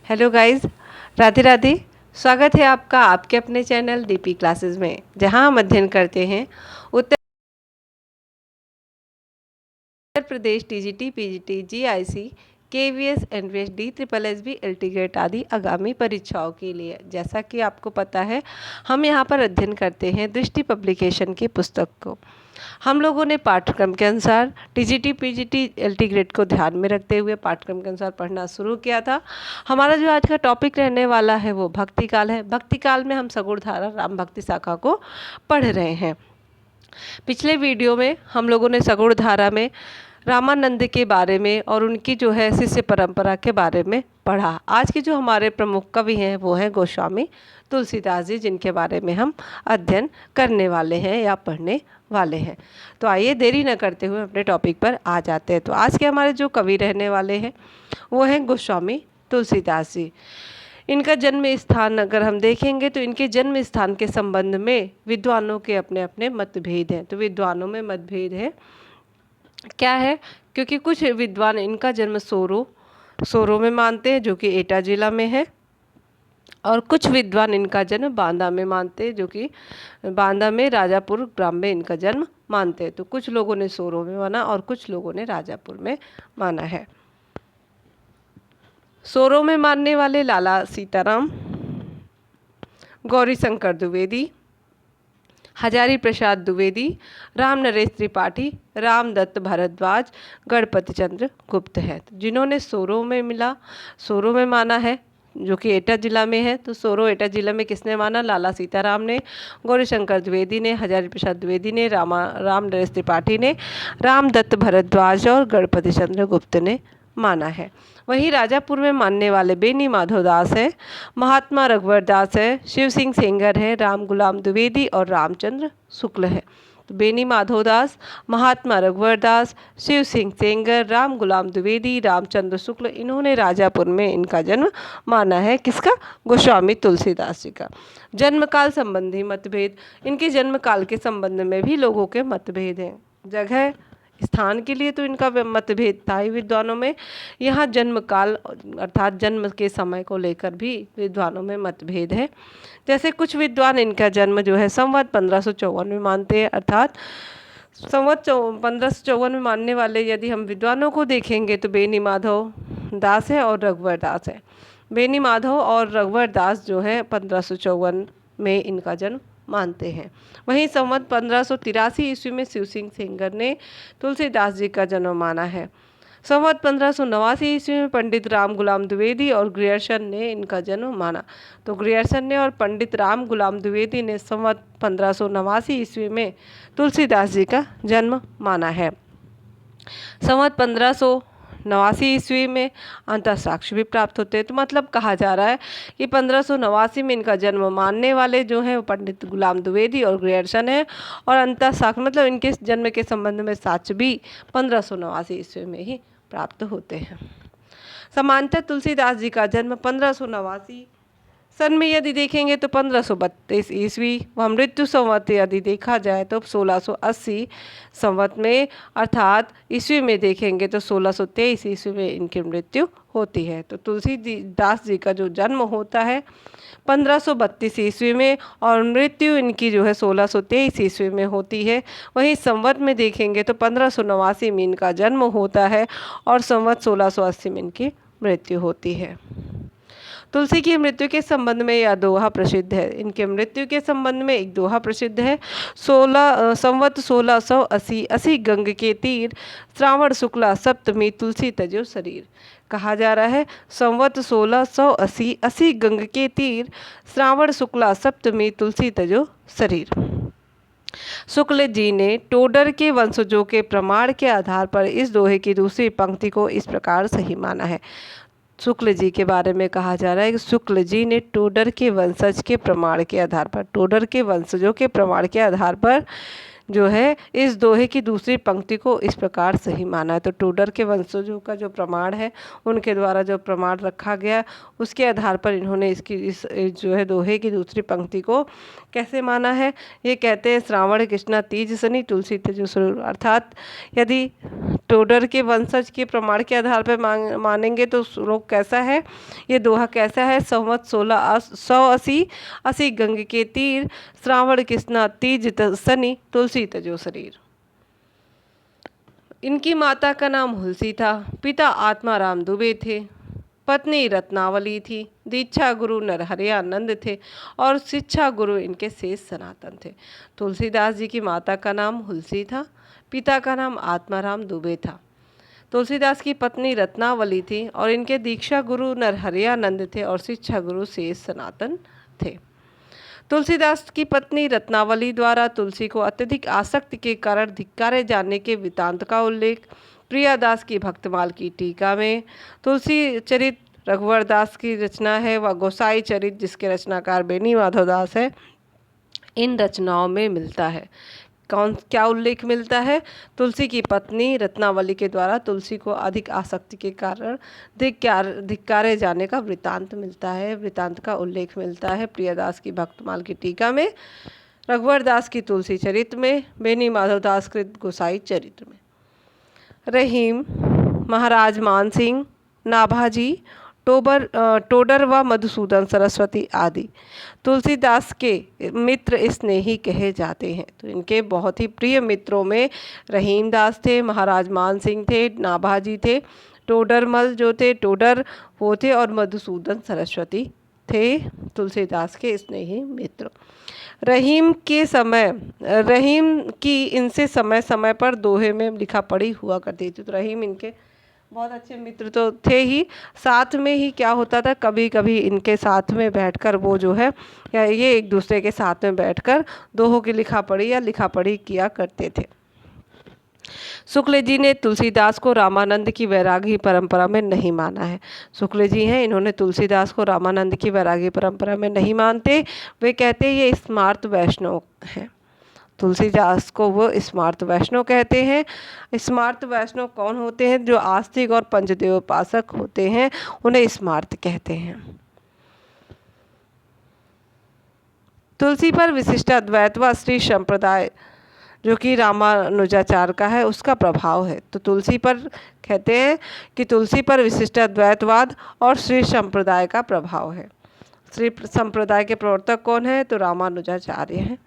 Hello guys, Radhe Radhe. स्वागत है आपका आपके अपने चैनल डीपी क्लासेस में, जहां हम अध्ययन करते हैं Uttar Pradesh TGT, PGT, GIC, KVS, NVS, D triple SB, LT grade आदि आगामी परीक्षाओं के लिए। जैसा कि आपको पता है, हम यहाँ पर अध्ययन करते हैं दृष्टि पब्लिकेशन की पुस्तक को। हम लोगों ने पाठ्यक्रम के अनुसार टीजीटी, पीजीटी, एलटी ग्रेड को ध्यान में रखते हुए पाठ्यक्रम के अनुसार पढ़ना शुरू किया था। हमारा जो आज का टॉपिक रहने वाला है वो भक्ति काल है। भक्ति काल में हम सगुण धारा राम भक्ति शाखा को पढ़ रहे हैं। पिछले वीडियो में हम लोगों ने सगुण धारा में रामानंद के बारे में और उनकी जो है शिष्य परंपरा के बारे में पढ़ा। आज के जो हमारे प्रमुख कवि हैं वो हैं गोस्वामी तुलसीदास जी, जिनके बारे में हम अध्ययन करने वाले हैं या पढ़ने वाले हैं। तो आइए देरी न करते हुए अपने टॉपिक पर आ जाते हैं। तो आज के हमारे जो कवि रहने वाले हैं वो हैं गोस्वामी तुलसीदास जी। इनका जन्म स्थान अगर हम देखेंगे तो इनके जन्म स्थान के संबंध में विद्वानों के अपने अपने मतभेद हैं। तो विद्वानों में मतभेद है क्या है, क्योंकि कुछ विद्वान इनका जन्म सोरो में मानते हैं, जो कि एटा जिला में है, और कुछ विद्वान इनका जन्म बांदा में मानते हैं, जो कि बांदा में राजापुर ग्राम में इनका जन्म मानते हैं। तो कुछ लोगों ने सोरो में माना और कुछ लोगों ने राजापुर में माना है। सोरो में मानने वाले लाला सीताराम, गौरी शंकर द्विवेदी, हजारी प्रसाद द्विवेदी, राम नरेश त्रिपाठी, रामदत्त भारद्वाज, गणपति चंद्र गुप्त है। तो जिन्होंने सोरो में माना है, जो कि एटा जिला में है, तो सोरो एटा जिला में किसने माना? लाला सीताराम ने, गौरी शंकर द्विवेदी ने, हजारी प्रसाद द्विवेदी ने, राम नरेश त्रिपाठी ने, रामदत्त भारद्वाज और गणपति चंद्र गुप्त ने माना है। वहीं राजापुर में मानने वाले बेनी माधव दास है, महात्मा रघुवर दास है, शिव सिंह सेंगर है, राम गुलाम द्विवेदी और रामचंद्र शुक्ल है। तो बेनी माधव दास, महात्मा रघुवर दास, शिव सिंह सेंगर, राम गुलाम द्विवेदी, रामचंद्र शुक्ल, इन्होंने राजापुर में इनका जन्म माना है। किसका? गोस्वामी तुलसीदास जी का। जन्म काल संबंधी मतभेद, इनके जन्म काल के संबंध में भी लोगों के मतभेद हैं। जगह स्थान के लिए तो इनका मतभेद था ही विद्वानों में, यहाँ जन्म काल अर्थात जन्म के समय को लेकर भी विद्वानों में मतभेद है। जैसे कुछ विद्वान इनका जन्म जो है संवत 1554 में मानते हैं, अर्थात संवत 1554 में मानने वाले यदि हम विद्वानों को देखेंगे तो बेनी माधव दास है और रघुवर दास है। बेनी माधव और रघुवर दास जो है 1554 में इनका जन्म मानते हैं। वहीं संवत 1583 ईस्वी में शिव सिंह सेंगर ने तुलसीदास जी का जन्म माना है। संवत 1589 ईस्वी में पंडित राम गुलाम द्विवेदी और ग्रियर्सन ने इनका जन्म माना। तो ग्रियर्सन ने और पंडित राम गुलाम द्विवेदी ने संवत 1589 ईस्वी में तुलसीदास जी का जन्म माना है। संवत 1589 ईस्वी में अंतः साक्ष्य भी प्राप्त होते हैं। तो मतलब कहा जा रहा है कि 1589 में इनका जन्म मानने वाले जो हैं वो पंडित गुलाम द्विवेदी और ग्रियर्सन है, और अंतः साक्ष्य मतलब इनके जन्म के संबंध में साक्ष्य भी 1589 ईस्वी में ही प्राप्त होते हैं। समांतर तुलसीदास जी का जन्म 1589 सन में यदि देखेंगे तो 1532 ईस्वी, वह मृत्यु संवत यदि देखा जाए तो 1680 संवत में, अर्थात ईस्वी में देखेंगे तो 1623 ईस्वी में इनकी मृत्यु होती है। तो तुलसीदास जी का जो जन्म होता है 1532 ईस्वी में और मृत्यु इनकी जो है 1623 ईस्वी में होती है। वहीं संवत में देखेंगे तो 1589 में इनका जन्म होता है और संवत 1680 में इनकी मृत्यु होती है। तुलसी की मृत्यु के संबंध में यह दोहा प्रसिद्ध है। इनके मृत्यु के संबंध में एक दोहा प्रसिद्ध है। संवत 1680 असी गंग के तीर, श्रावण शुक्ला सप्तमी तुलसी तजो शरीर। कहा जा रहा है संवत 1680 असी गंग के तीर, श्रावण शुक्ला सप्तमी तुलसी तजो शरीर। शुक्ल जी ने टोडर के वंशजों के प्रमाण के आधार पर इस दोहे की दूसरी पंक्ति को इस प्रकार सही माना है। शुक्ल जी के बारे में कहा जा रहा है कि शुक्ल जी ने टोडर के वंशज के प्रमाण के आधार पर, टोडर के वंशजों के प्रमाण के आधार पर जो है इस दोहे की दूसरी पंक्ति को इस प्रकार सही माना है। तो टोडर के वंशजों का जो प्रमाण है, उनके द्वारा जो प्रमाण रखा गया, उसके आधार पर इन्होंने इस जो है दोहे की दूसरी पंक्ति को कैसे माना है। ये कहते हैं श्रावण कृष्णा तीज सनी तुलसी तेजो सरूर, अर्थात यदि टोडर के वंशज के प्रमाण के आधार पर मानेंगे तो श्लोक कैसा है, ये दोहा कैसा है। संवत 1680 गंग के तीर, श्रावण कृष्णा तीज सनी तुलसी तजो शरीर। इनकी माता का नाम हुलसी था, पिता आत्माराम दुबे थे, पत्नी रत्नावली थी, दीक्षा गुरु नरहरियानंद थे और शिक्षा गुरु इनके शेष सनातन थे। तुलसीदास जी की माता का नाम हुलसी था, पिता का नाम आत्माराम दुबे था, तुलसीदास की पत्नी रत्नावली थी और इनके दीक्षा गुरु नरहरियानंद थे और शिक्षा गुरु शेष सनातन थे। तुलसीदास की पत्नी रत्नावली द्वारा तुलसी को अत्यधिक आसक्ति के कारण धिक्कारे जाने के वृतांत का उल्लेख प्रियादास की भक्तमाल की टीका में, तुलसी चरित रघुवर दास की रचना है व गोसाई चरित जिसके रचनाकार बेनी माधव दास है, इन रचनाओं में मिलता है। क्या उल्लेख मिलता है? तुलसी की पत्नी रत्नावली के द्वारा तुलसी को अधिक आसक्ति के कारण धिक्कारे जाने का वृतांत मिलता है, वृतांत का उल्लेख मिलता है प्रियादास की भक्तमाल की टीका में, रघुवर दास की तुलसी चरित में, बेनी माधव दास कृत गोसाई चरित्र में। रहीम, महाराज मानसिंह, नाभाजी, टोडर व मधुसूदन सरस्वती आदि तुलसीदास के मित्र स्नेही कहे जाते हैं। तो इनके बहुत ही प्रिय मित्रों में रहीम दास थे, महाराज मानसिंह थे, नाभाजी थे, टोडरमल जो थे टोडर वो थे और मधुसूदन सरस्वती थे तुलसीदास के स्नेही मित्र। रहीम की इनसे समय समय पर दोहे में लिखा पढ़ी हुआ करती थी। तो रहीम इनके बहुत अच्छे मित्र तो थे ही, साथ में ही क्या होता था, कभी कभी इनके साथ में बैठकर वो जो है या ये एक दूसरे के साथ में बैठकर दोहों की लिखा पढ़ी किया करते थे। शुक्ल जी ने तुलसीदास को रामानंद की वैरागी परंपरा में नहीं माना है। शुक्ल जी हैं, इन्होंने तुलसीदास को रामानंद की वैरागी परंपरा में नहीं मानते। वे कहते ये स्मार्त वैष्णव हैं। तुलसीदास को वो स्मार्त वैष्णव कहते हैं। स्मार्त वैष्णव कौन होते हैं? जो आस्तिक और पंचदेव उपासक होते हैं, उन्हें स्मार्त कहते हैं। तुलसी पर विशिष्ट अद्वैत व श्री संप्रदाय जो कि रामानुजाचार्य का है उसका प्रभाव है। तो तुलसी पर कहते हैं कि तुलसी पर विशिष्ट अद्वैतवाद और श्री संप्रदाय का प्रभाव है। श्री संप्रदाय के प्रवर्तक कौन है? तो रामानुजाचार्य हैं।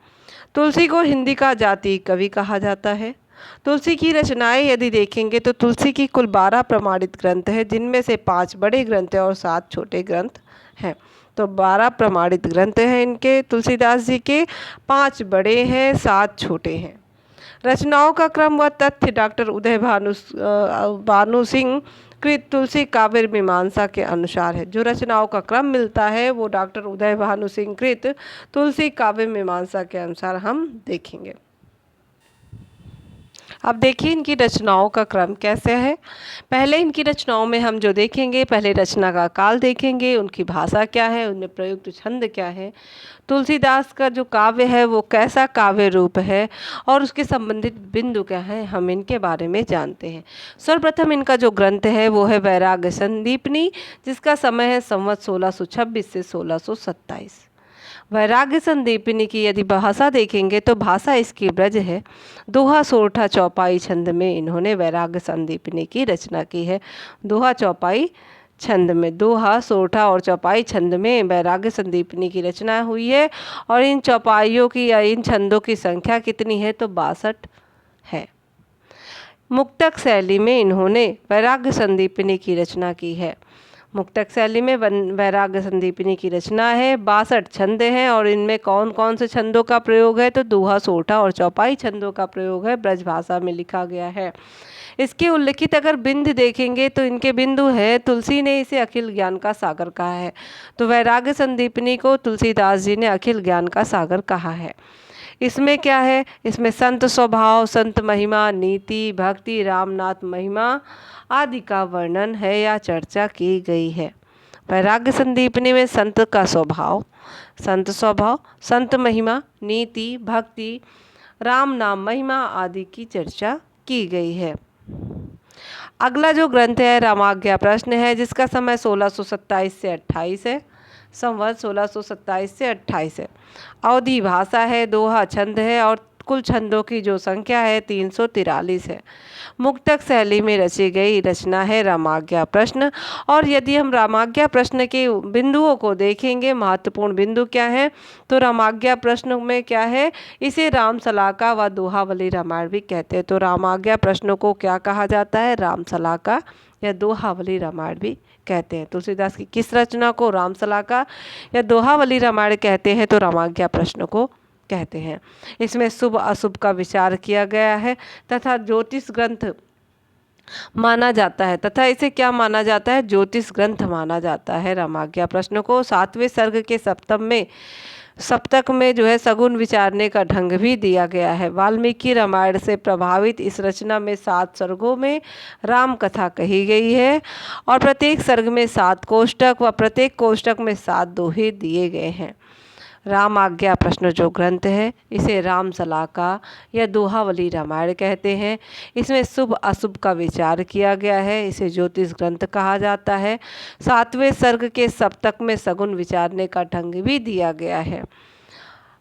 तुलसी को हिंदी का जाति कवि कहा जाता है। तुलसी की रचनाएं यदि देखेंगे तो तुलसी की कुल 12 प्रमाणित ग्रंथ है, जिनमें से 5 बड़े ग्रंथ हैं और 7 छोटे ग्रंथ हैं। तो 12 प्रमाणित ग्रंथ हैं इनके तुलसीदास जी के, 5 बड़े हैं, 7 छोटे हैं। रचनाओं का क्रम व तथ्य डॉक्टर उदय भानु सिंह कृत तुलसी काव्य मीमांसा के अनुसार है। जो रचनाओं का क्रम मिलता है वो डॉक्टर उदय भानु सिंह कृत तुलसी काव्य मीमांसा के अनुसार हम देखेंगे। अब देखिए इनकी रचनाओं का क्रम कैसे है। पहले इनकी रचनाओं में हम जो देखेंगे, पहले रचना का काल देखेंगे, उनकी भाषा क्या है, उनमें प्रयुक्त छंद क्या है, तुलसीदास का जो काव्य है वो कैसा काव्य रूप है और उसके संबंधित बिंदु क्या है, हम इनके बारे में जानते हैं। सर्वप्रथम इनका जो ग्रंथ है वो है वैराग्य संदीपनी, जिसका समय है संवत 1626 से 1627। वैराग्य संदीपिनी की यदि भाषा देखेंगे तो भाषा इसकी ब्रज है। दोहा सोरठा चौपाई छंद में इन्होंने वैराग्य संदीपिनी की रचना की है। दोहा चौपाई छंद में, दोहा सोरठा और चौपाई छंद में वैराग्य संदीपिनी की रचना हुई है। और इन चौपाइयों की या इन छंदों की संख्या कितनी है? तो 62 है। मुक्तक शैली में इन्होंने वैराग्य संदीपिनी की रचना की है। मुक्तक शैली में वैराग्य संदीपिनी की रचना है। 62 छंद हैं और इनमें कौन कौन से छंदों का प्रयोग है? तो दोहा सोरठा और चौपाई छंदों का प्रयोग है, ब्रज भाषा में लिखा गया है। इसके उल्लिखित अगर बिंद देखेंगे तो इनके बिंदु है, तुलसी ने इसे अखिल ज्ञान का सागर कहा है। तो वैराग्य संदीपिनी को तुलसीदास जी ने अखिल ज्ञान का सागर कहा है। इसमें क्या है? इसमें संत स्वभाव, संत महिमा, नीति, भक्ति, रामनाथ महिमा आदि का वर्णन है या चर्चा की गई है। वैराग्य संदीपनी में संत का स्वभाव, संत महिमा, नीति, भक्ति, राम नाम महिमा आदि की चर्चा की गई है। अगला जो ग्रंथ है रामाज्ञा प्रश्न है, जिसका समय 1627 से 28 है। संवत 1627 से 28 है। अवधी भाषा है, दोहा छंद है और कुल छंदों की जो संख्या है 343 है। मुक्तक शैली में रची गई रचना है रामाज्ञा प्रश्न। और यदि हम रामाज्ञा प्रश्न के बिंदुओं को देखेंगे, महत्वपूर्ण बिंदु क्या है, तो रामाज्ञा प्रश्न में क्या है, इसे राम सलाका व दोहावली रामायण भी कहते हैं। तो रामाज्ञा प्रश्नों को क्या कहा जाता है, राम सलाका या दोहावली रामायण भी कहते हैं। तुलसीदास की किस रचना को राम सलाका या दोहावली रामायण कहते हैं, तो रामाज्ञा प्रश्न को कहते हैं। इसमें शुभ अशुभ का विचार किया गया है तथा ज्योतिष ग्रंथ माना जाता है, तथा इसे क्या माना जाता है, ज्योतिष ग्रंथ माना जाता है रामाज्ञा प्रश्न को। 7वें सर्ग के सप्तक में जो है सगुन विचारने का ढंग भी दिया गया है। वाल्मीकि रामायण से प्रभावित इस रचना में 7 सर्गों में राम कथा कही गई है और प्रत्येक सर्ग में 7 कोष्टक व प्रत्येक कोष्टक में 7 दोहे दिए गए हैं। रामाज्ञा प्रश्न जो ग्रंथ है, इसे राम सलाका या दोहावली रामायण कहते हैं। इसमें शुभ अशुभ का विचार किया गया है, इसे ज्योतिष ग्रंथ कहा जाता है। 7वें सर्ग के सप्तक में सगुन विचारने का ढंग भी दिया गया है।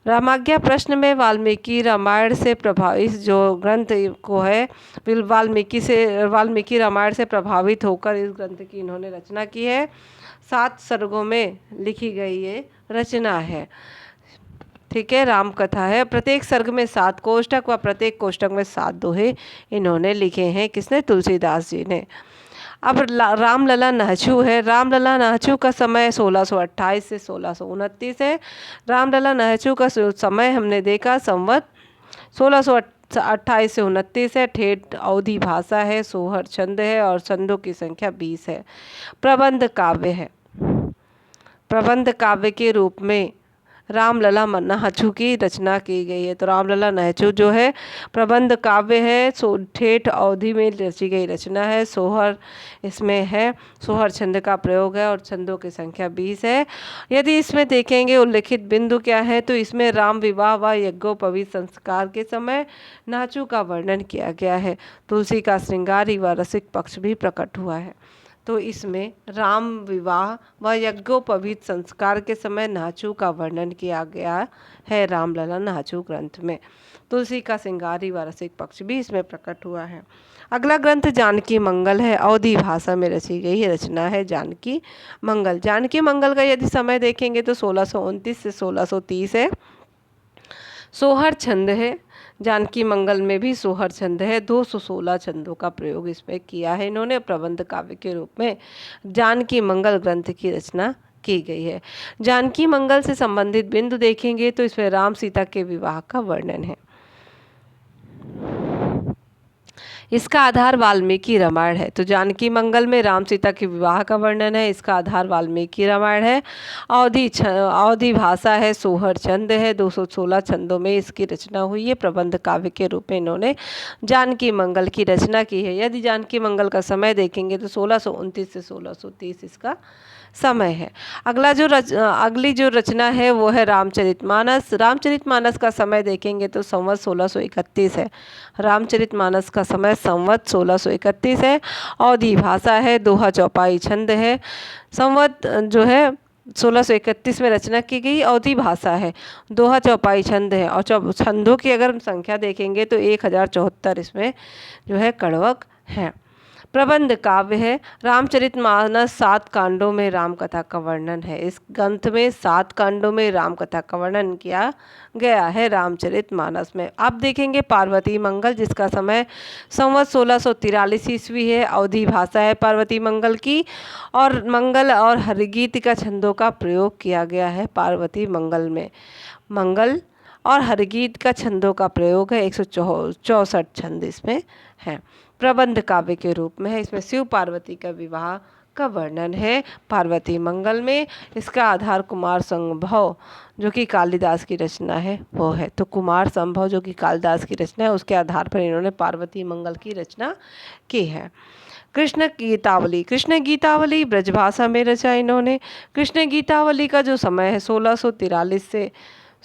रामाज्ञा प्रश्न में वाल्मीकि रामायण से प्रभावित जो ग्रंथ को है, वाल्मीकि रामायण से प्रभावित होकर इस ग्रंथ की इन्होंने रचना की है। 7 सर्गों में लिखी गई ये रचना है। ठीक है, राम कथा है। प्रत्येक सर्ग में 7 कोष्टक व प्रत्येक कोष्टक में 7 दोहे इन्होंने लिखे हैं। किसने, तुलसीदास जी ने। अब रामलला नहचू है। रामलला नहचू का समय 1628 से 1629 है। रामलला नहचू का समय हमने देखा संवत 1628 से 29 है। ठेठ अवधी भाषा है, सोहर छंद है और छंदों की संख्या 20 है। प्रबंध काव्य है। प्रबंध काव्य के रूप में रामलला नहचू की रचना की गई है। तो रामलला नहचू जो है प्रबंध काव्य है, ठेठ अवधि में रची गई रचना है। सोहर इसमें है, सोहर छंद का प्रयोग है और छंदों की संख्या 20 है। यदि इसमें देखेंगे उल्लिखित बिंदु क्या है, तो इसमें राम विवाह व यज्ञोपवीत संस्कार के समय नहचू का वर्णन किया गया है। तुलसी का श्रृंगारी व रसिक पक्ष भी प्रकट हुआ है। तो इसमें राम विवाह व यज्ञोपवीत संस्कार के समय नहचू का वर्णन किया गया है रामलला नहचू ग्रंथ में। तुलसी का श्रृंगारी व रसिक पक्ष भी इसमें प्रकट हुआ है। अगला ग्रंथ जानकी मंगल है। अवधी भाषा में रची गई रचना है जानकी मंगल। जानकी मंगल का यदि समय देखेंगे तो 1629 से 1630 है। सोहर छंद है। जानकी मंगल में भी सोहर छंद है। 216 छंदों का प्रयोग इसमें किया है इन्होंने। प्रबंध काव्य के रूप में जानकी मंगल ग्रंथ की रचना की गई है। जानकी मंगल से संबंधित बिंदु देखेंगे तो इसमें राम सीता के विवाह का वर्णन है। इसका आधार वाल्मीकि रामायण है। तो जानकी मंगल में राम सीता के विवाह का वर्णन है, इसका आधार वाल्मीकि रामायण है। अवधी भाषा है, सोहर छंद है। 216 छंदों में इसकी रचना हुई है। प्रबंध काव्य के रूप में इन्होंने जानकी मंगल की रचना की है। यदि जानकी मंगल का समय देखेंगे तो 1629 से 1630 इसका समय है। अगली जो रचना है वो है रामचरितमानस। रामचरितमानस का समय देखेंगे तो संवत 1631 है। रामचरितमानस का समय संवत 1631 है। अवधी भाषा है, दोहा चौपाई छंद है। संवत जो है 1631 में रचना की गई अवधी भाषा है, दोहा चौपाई छंद है और छंदों की अगर संख्या देखेंगे तो 1074 इसमें जो है कड़वक है। प्रबंध काव्य है। रामचरितमानस 7 कांडों में राम कथा का वर्णन है। इस ग्रंथ में 7 कांडों में राम कथा का वर्णन किया गया है रामचरितमानस में। अब देखेंगे पार्वती मंगल, जिसका समय संवत 1643 ईस्वी है। अवधी भाषा है पार्वती मंगल की और मंगल और हरिगीत का छंदों का प्रयोग किया गया है पार्वती मंगल में। मंगल और हरिगीत का छंदों का प्रयोग है। 164 छंद इसमें है। प्रबंध काव्य के रूप में है। इसमें शिव पार्वती का विवाह का वर्णन है पार्वती मंगल में। इसका आधार कुमार संभव जो कि कालिदास की रचना है वो है। तो कुमार संभव जो कि कालिदास की रचना है उसके आधार पर इन्होंने पार्वती मंगल की रचना की है। कृष्ण गीतावली ब्रजभाषा में रचा इन्होंने। कृष्ण गीतावली का जो समय है 1643 से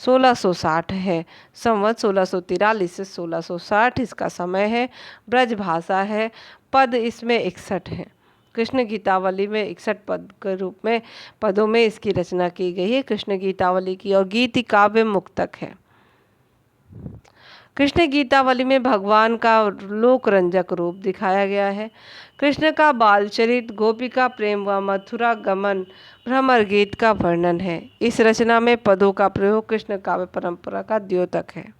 1660 है। संवत 1643 से 1660 इसका समय है। ब्रज भाषा है। पद इसमें 61 है। कृष्ण गीतावली में 61 पद के रूप में पदों में इसकी रचना की गई है कृष्ण गीतावली की। और गीत काव्य मुक्तक है। कृष्ण गीतावली में भगवान का लोक रंजक रूप दिखाया गया है। कृष्ण का बालचरित, गोपिका प्रेम व मथुरा गमन, भ्रमर गीत का वर्णन है। इस रचना में पदों का प्रयोग कृष्ण काव्य परंपरा का द्योतक है।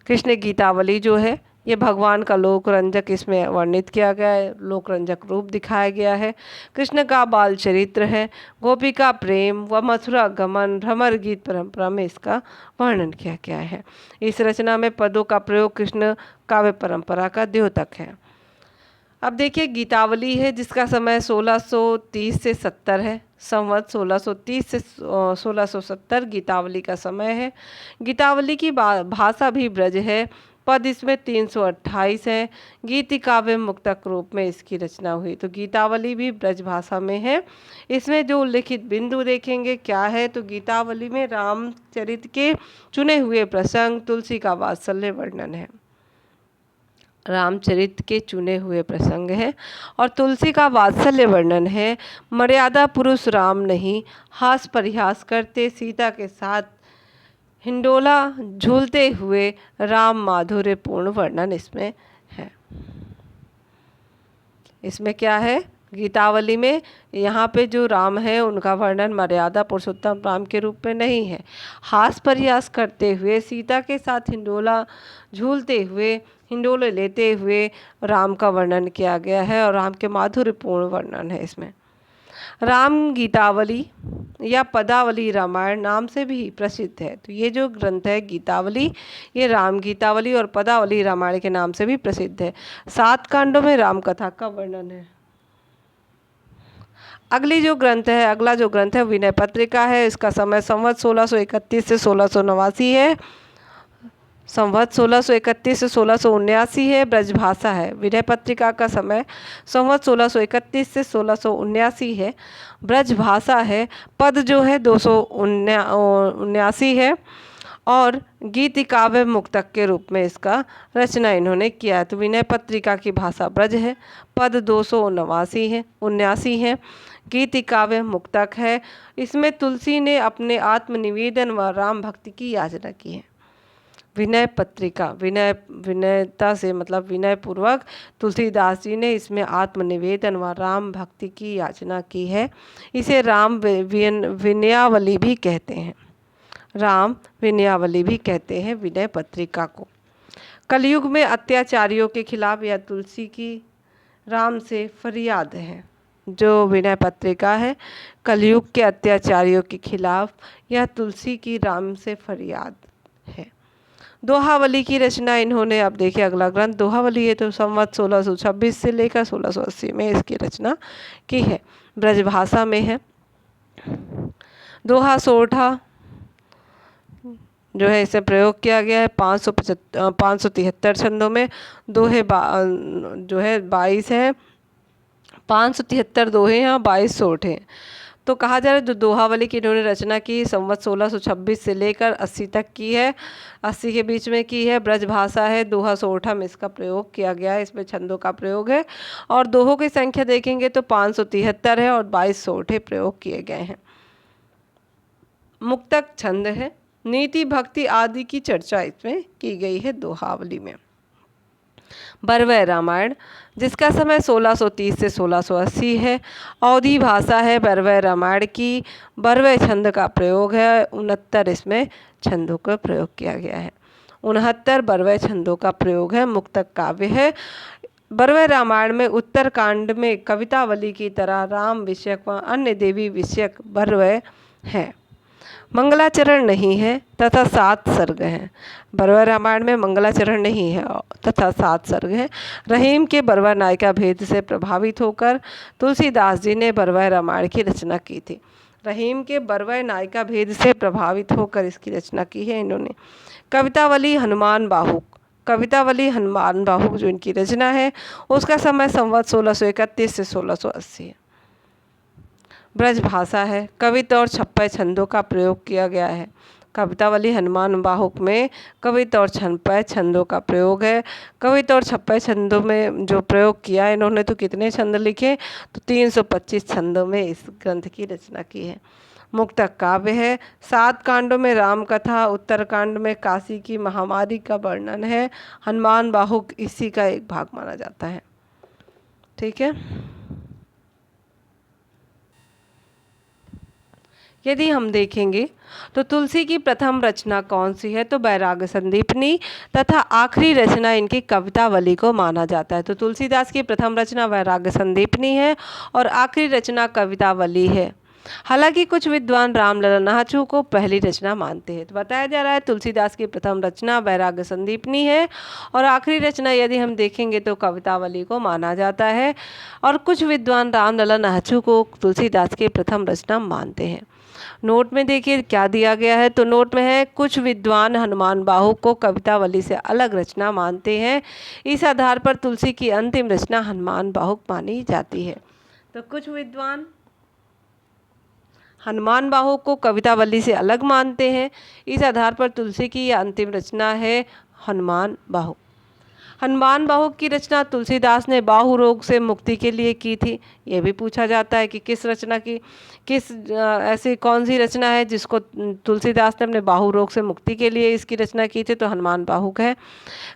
कृष्ण गीतावली जो है ये भगवान का लोक रंजक इसमें वर्णित किया गया है, लोक रंजक रूप दिखाया गया है। कृष्ण का बाल चरित्र है। गोपिका प्रेम व मथुरा गमन, भ्रमर गीत परंपरा में इसका वर्णन किया गया है। इस रचना में पदों का प्रयोग कृष्ण काव्य परंपरा का द्योतक है। अब देखिए गीतावली है जिसका समय 1630 से 70 है। संवत 1630 से 1670 गीतावली का समय है। गीतावली की भाषा भी ब्रज है। पद इसमें 328 है। गीत काव्य मुक्तक रूप में इसकी रचना हुई। तो गीतावली भी ब्रज भाषा में है। इसमें जो उल्लिखित बिंदु देखेंगे क्या है, तो गीतावली में रामचरित के चुने हुए प्रसंग, तुलसी का वात्सल्य वर्णन है। रामचरित के चुने हुए प्रसंग है और तुलसी का वात्सल्य वर्णन है। मर्यादा पुरुष राम नहीं, हास परिहास करते सीता के साथ हिंडोला झूलते हुए राम माधुर्य पूर्ण वर्णन इसमें है। इसमें क्या है, गीतावली में यहाँ पे जो राम है उनका वर्णन मर्यादा पुरुषोत्तम राम के रूप में नहीं है। हास परिहास करते हुए सीता के साथ हिंडोला झूलते हुए, हिंडोले लेते हुए राम का वर्णन किया गया है और राम के माधुर्यपूर्ण वर्णन है इसमें। राम गीतावली या पदावली रामायण नाम से भी प्रसिद्ध है। तो ये जो ग्रंथ है गीतावली, ये राम गीतावली और पदावली रामायण के नाम से भी प्रसिद्ध है। 7 कांडों में राम कथा का वर्णन है। अगला जो ग्रंथ है विनय पत्रिका है। इसका समय संवत 1631 से 1689 है। संवत 1631 से 1679 है। ब्रजभाषा है। विनय पत्रिका का समय संवत 1631 से 1679 है। ब्रजभाषा है। पद जो है 279 है और गीत काव्य मुक्तक के रूप में इसका रचना इन्होंने किया है। तो विनय पत्रिका की भाषा ब्रज है। पद 279 है। गीत काव्य मुक्तक है। इसमें तुलसी ने अपने आत्मनिवेदन व राम भक्ति की याचना की है। विनय पत्रिका, विनयता से मतलब विनय पूर्वक तुलसीदास जी ने इसमें आत्मनिवेदन व राम भक्ति की याचना की है। इसे राम विनयावली भी कहते हैं। राम विनयावली भी कहते हैं विनय पत्रिका को। कलयुग में अत्याचारियों के खिलाफ यह तुलसी की राम से फरियाद है। जो विनय पत्रिका है कलयुग के अत्याचारियों के खिलाफ यह तुलसी की राम से फरियाद है। दोहावली की रचना इन्होंने, अब देखिए अगला ग्रंथ दोहावली है। तो संवत 1626 से लेकर 1680 में इसकी रचना की है। ब्रजभाषा में है। दोहा सोठा जो है इसे प्रयोग किया गया है 573 छंदों में। दोहे जो है 22 है। 573 दोहे हैं और 22 सोठ हैं। तो कहा जा रहा है जो दोहावली की इन्होंने रचना की संवत 1626 से लेकर 80 तक की है, 80 के बीच में की है। ब्रजभाषा है। दोहा सोठा में इसका प्रयोग किया गया है। इसमें छंदों का प्रयोग है और दोहों की संख्या देखेंगे तो 573 है और 22 सोठे प्रयोग किए गए हैं। मुक्तक छंद है। नीति भक्ति आदि की चर्चा इसमें की गई है दोहावली में। बरवय रामायण जिसका समय 1630 से 1680 है। अवधी भाषा है बरवय रामायण की। बरवय छंद का प्रयोग है। 69 इसमें छंदों का प्रयोग किया गया है। 69 बरवय छंदों का प्रयोग है। मुक्तक काव्य है। बरवय रामायण में उत्तर कांड में कवितावली की तरह राम विषयक व अन्य देवी विषयक बरवय है। मंगलाचरण नहीं है तथा 7 सर्ग हैं। बरवय रामायण में मंगलाचरण नहीं है तथा 7 सर्ग हैं। रहीम के बरवय नायिका भेद से प्रभावित होकर तुलसीदास जी ने बरवय रामायण की रचना की थी। रहीम के बरवय नायिका भेद से प्रभावित होकर इसकी रचना की है इन्होंने। कवितावली हनुमान बाहुक जो इनकी रचना है उसका समय संवत 1631 से 1680 है। ब्रजभाषा है। कविता और 56 छंदों का प्रयोग किया गया है। कवितावली हनुमान बाहुक में कविता और छंदों छंदों का प्रयोग है। कविता और छप्पय छंदों में जो प्रयोग किया है इन्होंने, तो कितने छंद लिखे, तो 325 छंदों में इस ग्रंथ की रचना की है। मुक्तक काव्य है। 7 कांडों में राम कथा, उत्तरकांड में काशी की महामारी का वर्णन है। हनुमान बाहुक इसी का एक भाग माना जाता है। ठीक है। यदि हम देखेंगे तो तुलसी की प्रथम रचना कौन सी है, तो वैराग्य संदीपनी, तथा आखिरी रचना इनकी कवितावली को माना जाता है। तो तुलसीदास की प्रथम रचना वैराग्य संदीपनी है और आखिरी रचना कवितावली है। हालांकि कुछ विद्वान रामलला नाहचू को पहली रचना मानते हैं। तो बताया जा रहा है तुलसीदास की प्रथम रचना वैराग्य संदीपनी है और आखिरी रचना यदि हम देखेंगे तो कवितावली को माना जाता है। और कुछ विद्वान रामलला नाहचू को तुलसीदास की प्रथम रचना मानते हैं। नोट में देखिए क्या दिया गया है, तो नोट में है कुछ विद्वान हनुमान बाहुक को कवितावली से अलग रचना मानते हैं। इस आधार पर तुलसी की अंतिम रचना हनुमान बाहुक मानी जाती है। तो कुछ विद्वान हनुमान बाहुक को कवितावली से अलग मानते हैं। इस आधार पर तुलसी की यह अंतिम रचना है हनुमान बाहुक। हनुमान बाहुक की रचना तुलसीदास ने बाहु रोग से मुक्ति के लिए की थी। ये भी पूछा जाता है कि किस रचना की, ऐसी कौन सी रचना है जिसको तुलसीदास ने अपने बाहु रोग से मुक्ति के लिए इसकी रचना की थी, तो हनुमान बाहुक है।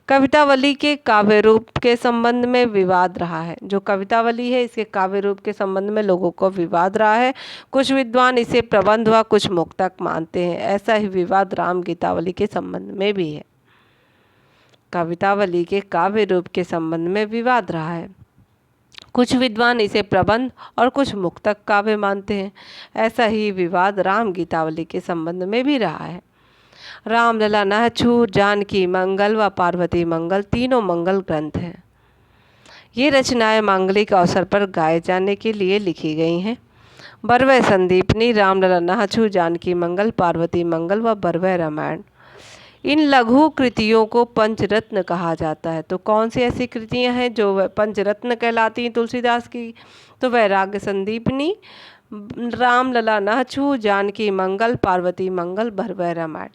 कवितावली के काव्य रूप के संबंध में विवाद रहा है। जो कवितावली है इसके काव्य रूप के संबंध में लोगों को विवाद रहा है। कुछ विद्वान इसे प्रबंध व कुछ मुक्तक मानते हैं। ऐसा ही विवाद राम गीतावली के संबंध में भी है। कवितावली के काव्य रूप के संबंध में विवाद रहा है। कुछ विद्वान इसे प्रबंध और कुछ मुक्तक काव्य मानते हैं। ऐसा ही विवाद राम गीतावली के संबंध में भी रहा है। रामलला नाहचू, जानकी मंगल व पार्वती मंगल तीनों मंगल ग्रंथ हैं। ये रचनाएं मांगलिक अवसर पर गाए जाने के लिए लिखी गई हैं। बरवै संदीपनी, रामलला नाहचू, जानकी मंगल, पार्वती मंगल व बरवै रामायण, इन लघु कृतियों को पंचरत्न कहा जाता है। तो कौन सी ऐसी कृतियां हैं जो पंचरत्न कहलाती हैं तुलसीदास की, तो वैराग्य संदीपनी, रामलला नाहचू, जानकी मंगल, पार्वती मंगल, बरवै रामायण।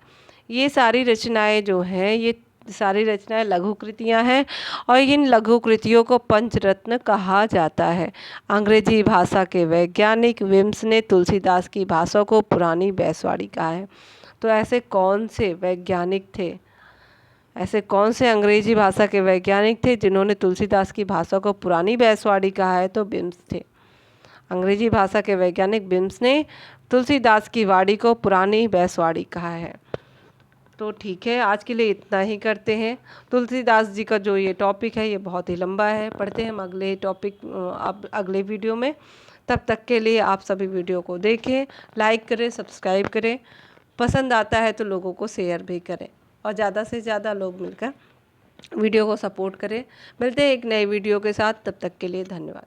ये सारी रचनाएं जो हैं, ये सारी रचनाएं लघु कृतियां हैं और इन लघु कृतियों को पंचरत्न कहा जाता है। अंग्रेजी भाषा के वैज्ञानिक विम्स ने तुलसीदास की भाषा को पुरानी बैसवाड़ी कहा है। तो ऐसे कौन से वैज्ञानिक थे, ऐसे कौन से अंग्रेजी भाषा के वैज्ञानिक थे जिन्होंने तुलसीदास की भाषा को पुरानी बैसवाड़ी कहा है, तो विम्स थे। अंग्रेजी भाषा के वैज्ञानिक विम्स ने तुलसीदास की वाड़ी को पुरानी बैसवाड़ी कहा है। तो ठीक है, आज के लिए इतना ही करते हैं। तुलसीदास जी का जो ये टॉपिक है ये बहुत ही लंबा है। पढ़ते हैं हम अगले टॉपिक अब अगले वीडियो में। तब तक के लिए आप सभी वीडियो को देखें, लाइक करें, सब्सक्राइब करें, पसंद आता है तो लोगों को शेयर भी करें और ज़्यादा से ज़्यादा लोग मिलकर वीडियो को सपोर्ट करें। मिलते हैं एक नए वीडियो के साथ, तब तक के लिए धन्यवाद।